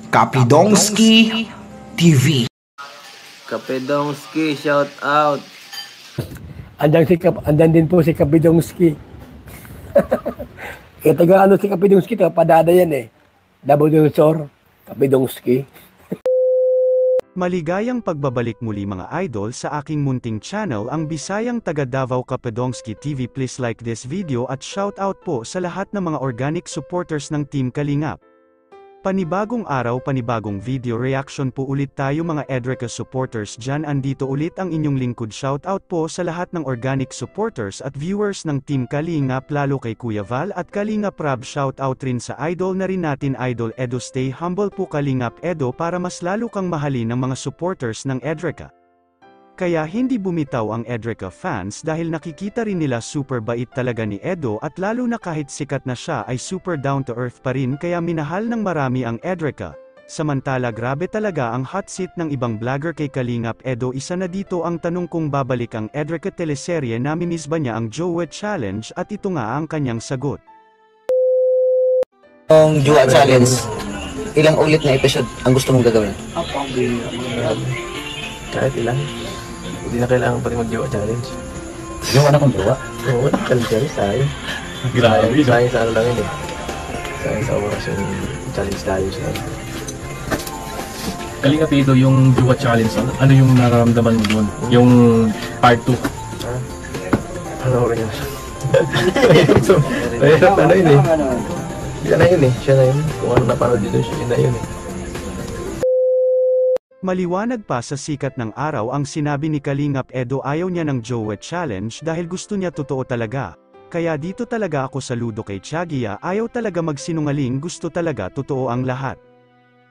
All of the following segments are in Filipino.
Kapidongski TV. Kapidongski, shout out. Andan din po si Kapidongski. Kaya taga si Kapidongski, taga Padada yan eh. Nabudunsor, Kapidongski. Maligayang pagbabalik muli mga idol sa aking munting channel ang Bisayang taga Davao Kapidongski TV. Please like this video at shout out po sa lahat ng mga organic supporters ng Team Kalingap. Panibagong araw, panibagong video reaction po ulit tayo mga Edrica supporters dyan. Andito ulit ang inyong lingkod. Shout out po sa lahat ng organic supporters at viewers ng Team Kalingap, lalo kay Kuya Val at Kalingap Rab. Shout out rin sa idol na rin natin, Idol Edo. Stay humble po Kalingap Edo para mas lalo kang mahalin ng mga supporters ng Edrica. Kaya hindi bumitaw ang Edrica fans dahil nakikita rin nila super bait talaga ni Edo at lalo na kahit sikat na siya ay super down to earth pa rin, kaya minahal ng marami ang Edrica. Samantala grabe talaga ang hot seat ng ibang vlogger kay Kalingap Edo. Isa na dito ang tanong kung babalik ang Edrica teleserye, namimiss ba niya ang Jowa Challenge, at ito nga ang kanyang sagot. Ang Jowa Challenge, ilang ulit na episode ang gusto mong gagawin? Kahit ilan. Hindi na kailangan pa rin mag-Jowa Challenge. Yung anak kong jowa? Oo, challenge tayo. Grabe. Sayang sa ano lang yun eh. Sayang sa oras yung challenge tayo siya. Kalingap Edo, yung Jowa Challenge, ano yung nararamdaman mo doon? Yung part 2? Panoorin yun. Ano yun eh. Yan na yun eh. Siya na yun. Kung ano napanood dito, siya na yun eh. Maliwanag pa sa sikat ng araw ang sinabi ni Kalingap Edo, ayaw niya ng Jowa Challenge dahil gusto niya totoo talaga. Kaya dito talaga ako saludo kay Tiagia, ayaw talaga magsinungaling, gusto talaga totoo ang lahat.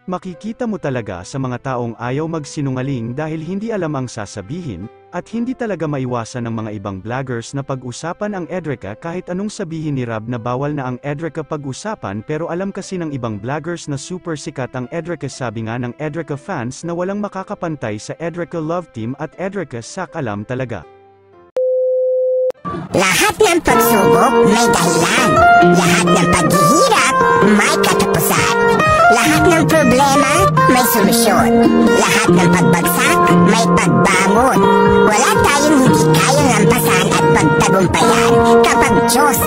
Makikita mo talaga sa mga taong ayaw magsinungaling dahil hindi alam ang sasabihin, at hindi talaga maiwasan ng mga ibang vloggers na pag-usapan ang Edrica kahit anong sabihin ni Rab na bawal na ang Edrica pag-usapan, pero alam kasi ng ibang vloggers na super sikat ang Edrica. Sabi nga ng Edrica fans na walang makakapantay sa Edrica Love Team at Edrica Sak, alam talaga. Lahat ng pagsubok may dahilan. Lahat ng paghihirap may katapusan. Lahat ng problema may solusyon. Lahat ng pagbagsak may pagbangon. Wala tayong hindi kayang lampasan at pagtagumpayan kapag Diyos